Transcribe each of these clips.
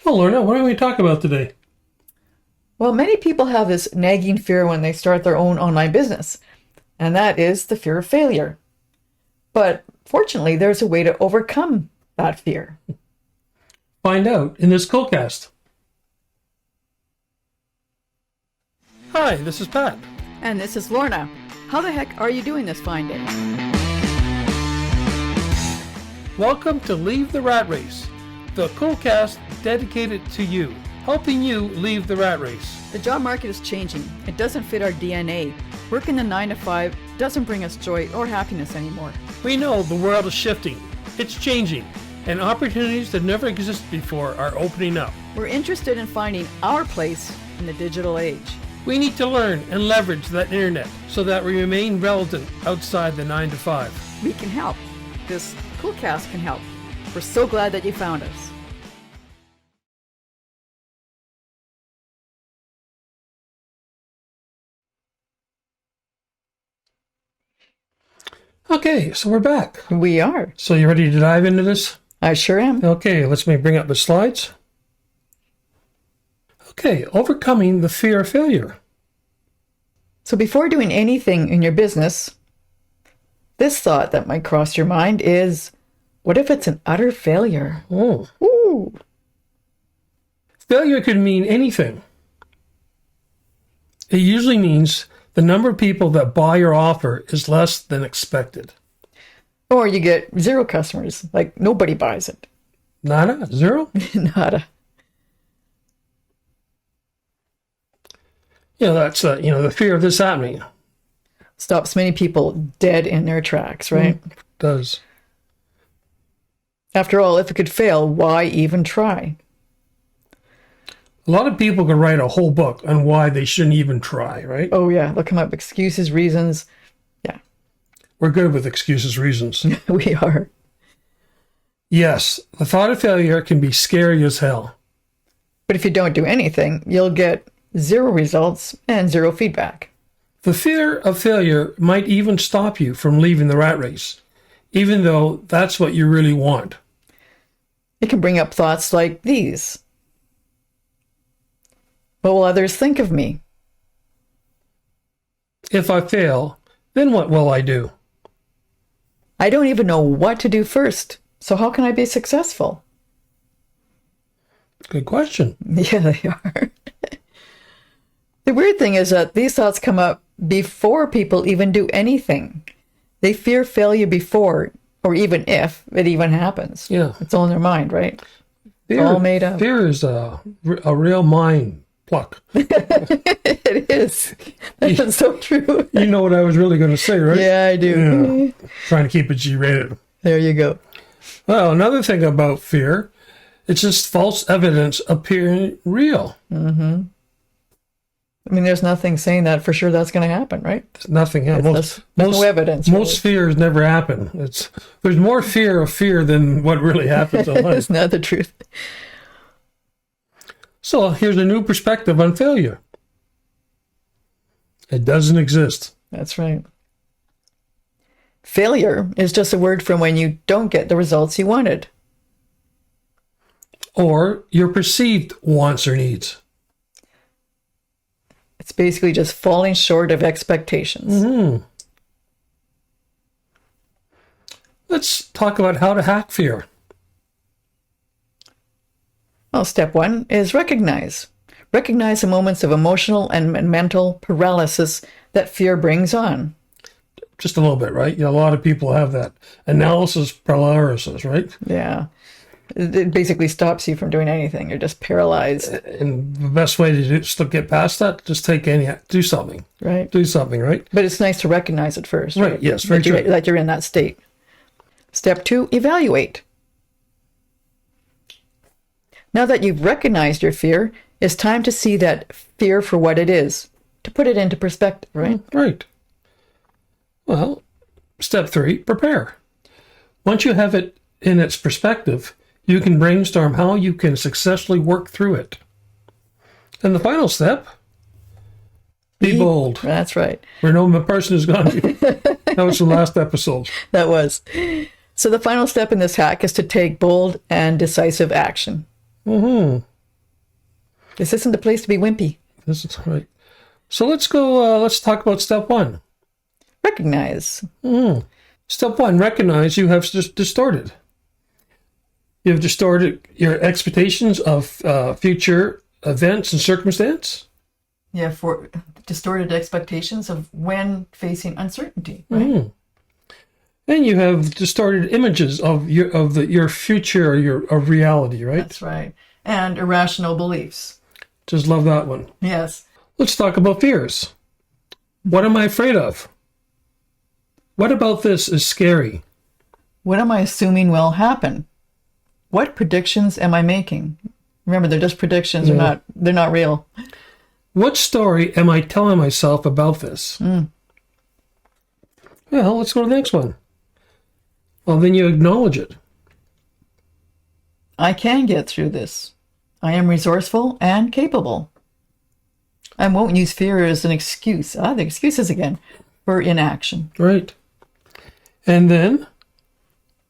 Well, Lorna, what are we talking about today? Well, many people have this nagging fear when they start their own online business, and that is the fear of failure. But fortunately, there's a way to overcome that fear. Find out in this Coolcast. Hi, this is Pat. And this is Lorna. How the heck are you doing this fine day? Welcome to Leave the Rat Race, the Coolcast dedicated to you, helping you leave the rat race. The job market is changing. It doesn't fit our DNA. Working the 9 to 5 doesn't bring us joy or happiness anymore. We know the world is shifting, it's changing, and opportunities that never existed before are opening up. We're interested in finding our place in the digital age. We need to learn and leverage that internet so that we remain relevant outside the 9 to 5. We can help. This Coolcast can help. We're so glad that you found us. Okay, so we're back. We are. So you ready to dive into this? I sure am. Okay, let's bring up the slides. Okay, overcoming the fear of failure. So before doing anything in your business, this thought that might cross your mind is, what if it's an utter failure? Oh. Ooh. Failure could mean anything. It usually means the number of people that buy your offer is less than expected. Or you get 0 customers, like nobody buys it. Nada? Zero? Nada. That's the fear of this happening. Stops many people dead in their tracks, right? It does. After all, if it could fail, why even try? A lot of people could write a whole book on why they shouldn't even try, right? Oh yeah, they'll come up with excuses, reasons. Yeah. We're good with excuses, reasons. We are. Yes, the thought of failure can be scary as hell. But if you don't do anything, you'll get 0 results and 0 feedback. The fear of failure might even stop you from leaving the rat race, even though that's what you really want. It can bring up thoughts like these. What will others think of me? If I fail, then what will I do? I don't even know what to do first, so how can I be successful? Good question. Yeah, they are. The weird thing is that these thoughts come up before people even do anything. They fear failure before, or even if it even happens. Yeah. It's all in their mind, right? Fear, It's all made up. Fear is a real mind pluck. It is. That's so true. You know what I was really going to say, right? Yeah, I do. Yeah. Trying to keep it G-rated. There you go. Well, another thing about fear, it's just false evidence appearing real. Mm-hmm. I mean, there's nothing saying that for sure that's going to happen, right? There's nothing. There's no evidence. Most fears never happen. There's more fear of fear than what really happens in life. It's not the truth. So here's a new perspective on failure. It doesn't exist. That's right. Failure is just a word from when you don't get the results you wanted. Or your perceived wants or needs. It's basically just falling short of expectations. Mm-hmm. Let's talk about how to hack fear. Well, step 1 is recognize. Recognize the moments of emotional and mental paralysis that fear brings on. Just a little bit, right? A lot of people have that analysis paralysis, right? Yeah. It basically stops you from doing anything. You're just paralyzed. And the best way to get past that, just do something. Right. Do something, right? But it's nice to recognize it first. Right, yes, very true. That you're in that state. Step 2, evaluate. Now that you've recognized your fear, it's time to see that fear for what it is, to put it into perspective, right? Right. Well, step 3, prepare. Once you have it in its perspective, you can brainstorm how you can successfully work through it. And the final step, be bold. That's right. Where no person is going to be. That was the last episode. That was. So the final step in this hack is to take bold and decisive action. Mm-hmm. This isn't the place to be wimpy. This is right. So let's go, let's talk about step one. Recognize. Step one, recognize you have distorted. You have distorted your expectations of future events and circumstance. Yeah, for distorted expectations of when facing uncertainty, right? And you have distorted images of your future or of reality, right? That's right. And irrational beliefs. Just love that one. Yes. Let's talk about fears. What am I afraid of? What about this is scary? What am I assuming will happen? What predictions am I making? Remember, they're just predictions. They're not real. What story am I telling myself about this? Well, let's go to the next one. Well, then you acknowledge it. I can get through this. I am resourceful and capable. I won't use fear as an excuse. The excuses again for inaction. Right. And then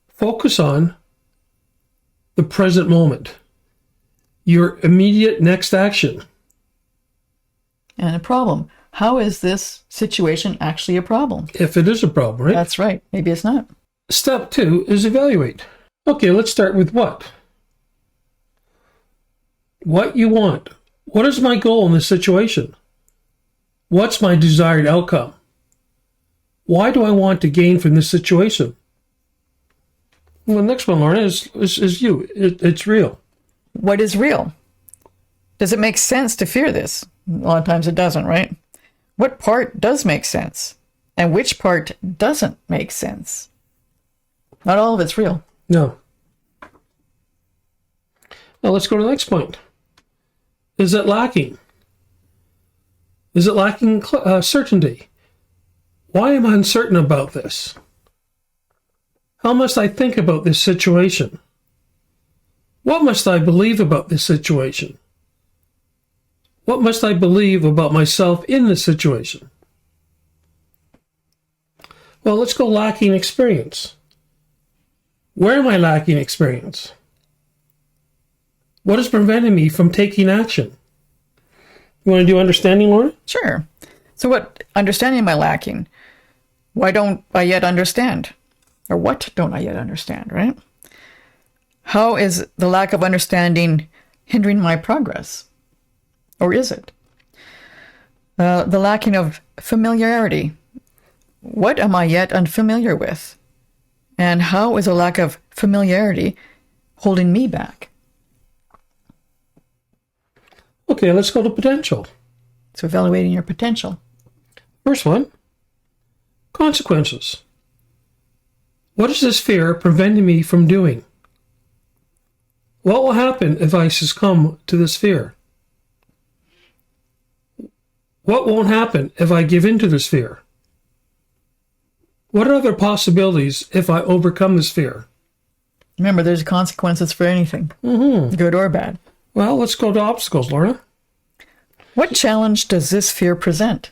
focus on the present moment, your immediate next action. And a problem. How is this situation actually a problem? If it is a problem, right? That's right. Maybe it's not. Step two is evaluate. Okay, let's start with what? What you want. What is my goal in this situation? What's my desired outcome? Why do I want to gain from this situation? Well, the next one, Lorna, is you. It's real. What is real? Does it make sense to fear this? A lot of times it doesn't, right? What part does make sense? And which part doesn't make sense? Not all of it's real. No. Now let's go to the next point. Is it lacking? Is it lacking certainty? Why am I uncertain about this? How must I think about this situation? What must I believe about this situation? What must I believe about myself in this situation? Well, let's go lacking experience. Where am I lacking experience? What is preventing me from taking action? You want to do understanding, Lorna? Sure. So what understanding am I lacking? Why don't I yet understand? Or what don't I yet understand, right? How is the lack of understanding hindering my progress? Or is it? The lacking of familiarity. What am I yet unfamiliar with? And how is a lack of familiarity holding me back? Okay, let's go to potential. So evaluating your potential. First one, consequences. What is this fear preventing me from doing? What will happen if I succumb to this fear? What won't happen if I give in to this fear? What are other possibilities if I overcome this fear? Remember, there's consequences for anything, good or bad. Well, let's go to obstacles, Lorna. What challenge does this fear present?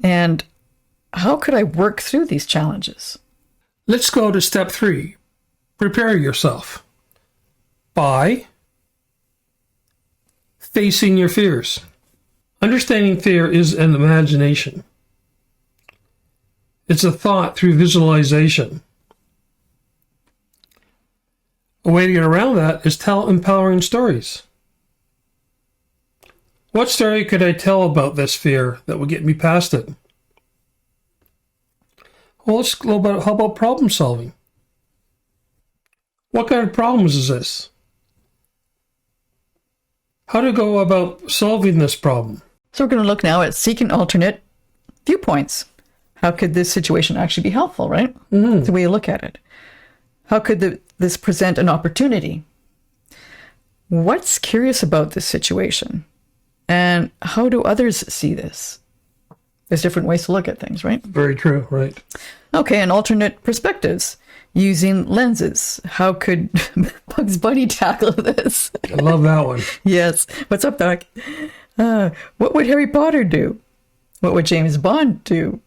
And how could I work through these challenges? Let's go to step 3. Prepare yourself by facing your fears. Understanding fear is an imagination. It's a thought through visualization. A way to get around that is tell empowering stories. What story could I tell about this fear that would get me past it? Well, let's go about, how about problem solving? What kind of problems is this? How to go about solving this problem? So we're going to look now at seeking alternate viewpoints. How could this situation actually be helpful, right? That's the way you look at it. How could this present an opportunity? What's curious about this situation? And how do others see this? There's different ways to look at things, right? Very true, right. Okay, and alternate perspectives using lenses. How could Bugs Bunny tackle this? I love that one. Yes. What's up, Doc? What would Harry Potter do? What would James Bond do?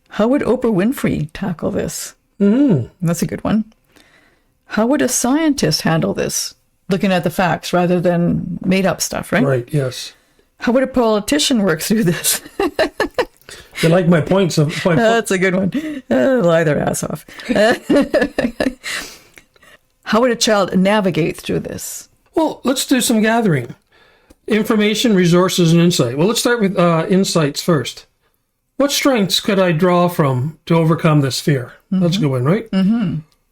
How would Oprah Winfrey tackle this? That's a good one. How would a scientist handle this? looking at the facts rather than made up stuff, right? Right, yes. How would a politician work through this? You like my points of That's a good one. Lie their ass off. How would a child navigate through this? Well, let's do some gathering. Information, resources, and insight. Well, let's start with insights first. What strengths could I draw from to overcome this fear? That's a good one, right?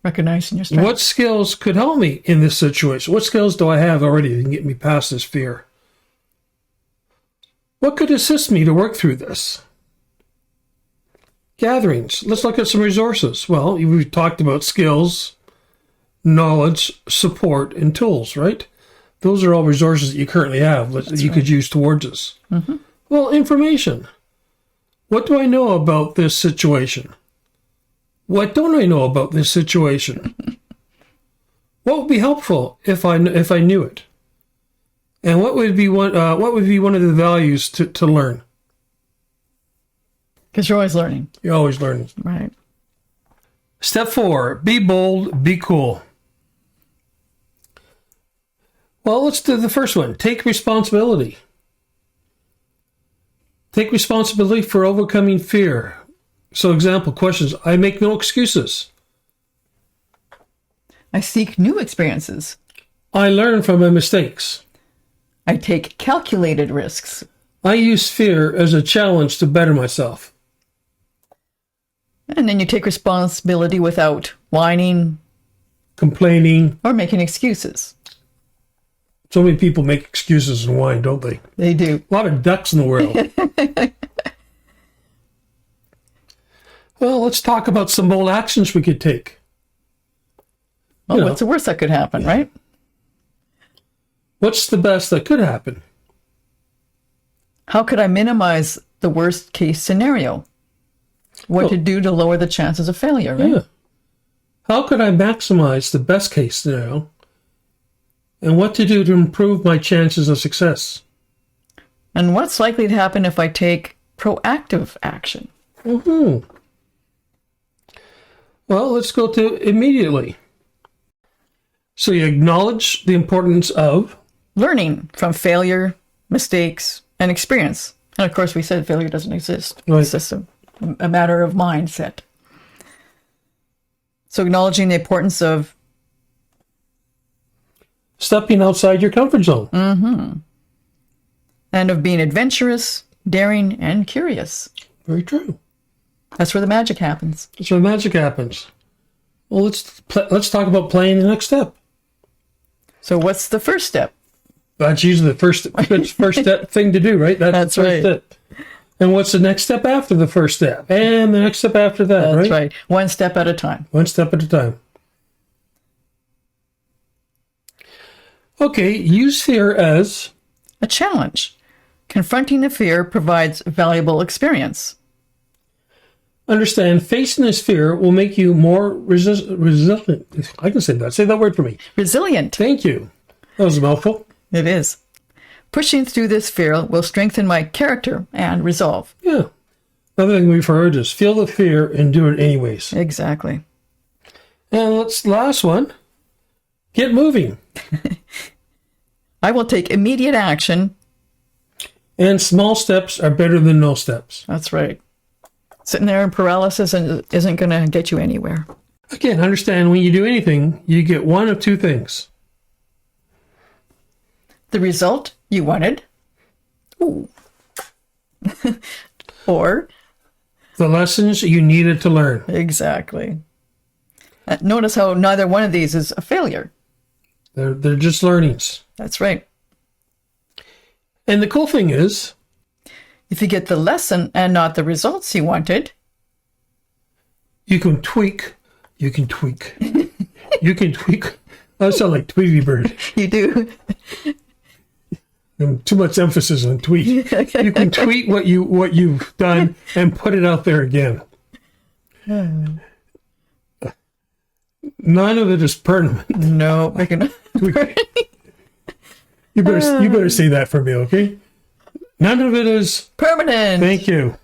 Recognizing your strength. What skills could help me in this situation? What skills do I have already that can get me past this fear? What could assist me to work through this? Gatherings. Let's look at some resources. Well, we've talked about skills, knowledge, support, and tools, right? Those are all resources that you currently have that you could use towards us. Well, information. What do I know about this situation? What don't I know about this situation? What would be helpful if I knew it? And what would be one of the values to learn? Because you're always learning. You're always learning. Right. Step 4, be bold, be cool. Well, let's do the first one. Take responsibility. Take responsibility for overcoming fear. So, example, questions. I make no excuses. I seek new experiences. I learn from my mistakes. I take calculated risks. I use fear as a challenge to better myself. And then you take responsibility without whining, Complaining. or making excuses. So many people make excuses and whine, don't they? They do. A lot of ducks in the world. Well, let's talk about some bold actions we could take. Oh, what's the worst that could happen, right? What's the best that could happen? How could I minimize the worst case scenario? What to do to lower the chances of failure, right? Yeah. How could I maximize the best case scenario? And what to do to improve my chances of success? And what's likely to happen if I take proactive action? Well, let's go to immediately. So you acknowledge the importance of Learning from failure, mistakes, and experience. And of course, we said failure doesn't exist. Right. It's just a matter of mindset. So acknowledging the importance of stepping outside your comfort zone. and of being adventurous, daring, and curious. Very true. That's where the magic happens. That's where magic happens. Well, let's talk about playing the next step. So what's the first step? That's usually the first step thing to do, right? That's the first right. step. And what's the next step after the first step? And the next step after that, That's right? right. One step at a time. One step at a time. Okay, use fear as A challenge. Confronting the fear provides valuable experience. understand facing this fear will make you more resilient. I can say that. Say that word for me. Resilient. Thank you. That was a mouthful. It is. Pushing through this fear will strengthen my character and resolve. Yeah. Another thing we've heard is feel the fear and do it anyways. Exactly. And last one. Get moving. I will take immediate action. And small steps are better than no steps. That's right. Sitting there in paralysis isn't going to get you anywhere. Again, understand when you do anything, you get one of two things. The result you wanted. Ooh. Or. The lessons you needed to learn. Exactly. Notice how neither one of these is a failure. They're just learnings. That's right. And the cool thing is, if you get the lesson and not the results you wanted, you can tweak. You can tweak. You can tweak. I sound like Tweety Bird. you do. Too much emphasis on tweet. You can tweet what you've done and put it out there again. None of it is permanent. No, I can. You better say that for me, okay? None of it is Permanent. Thank you.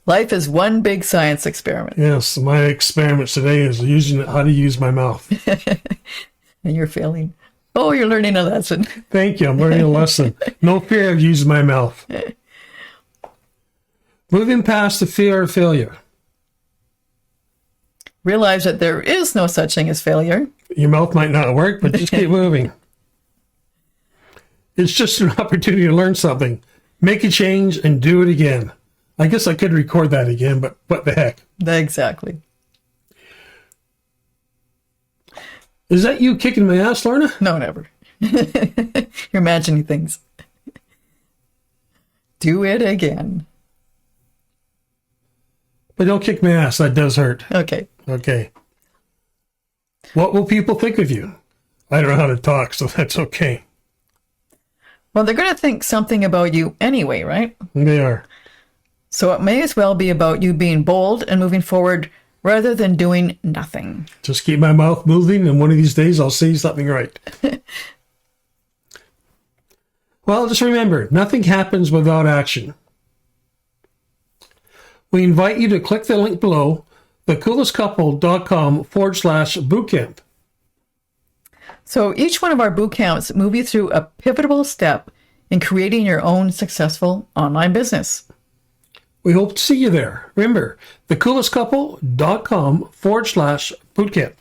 Life is one big science experiment. Yes, my experiment today is how to use my mouth. And you're failing. Oh, you're learning a lesson. Thank you. I'm learning a lesson. No fear of using my mouth. Moving past the fear of failure. Realize that there is no such thing as failure. Your mouth might not work, but just keep moving. It's just an opportunity to learn something. Make a change and do it again. I guess I could record that again, but what the heck? Exactly. Is that you kicking my ass, Lorna? No, never. You're imagining things. Do it again. But don't kick my ass. That does hurt. Okay. Okay. What will people think of you? I don't know how to talk, so that's okay. Well, they're going to think something about you anyway, right? They are. So it may as well be about you being bold and moving forward rather than doing nothing. Just keep my mouth moving, and one of these days I'll say something right. Well, just remember, nothing happens without action. We invite you to click the link below, thecoolestcouple.com/bootcamp. So each one of our boot camps move you through a pivotal step in creating your own successful online business. We hope to see you there. Remember, thecoolestcouple.com/bootcamp.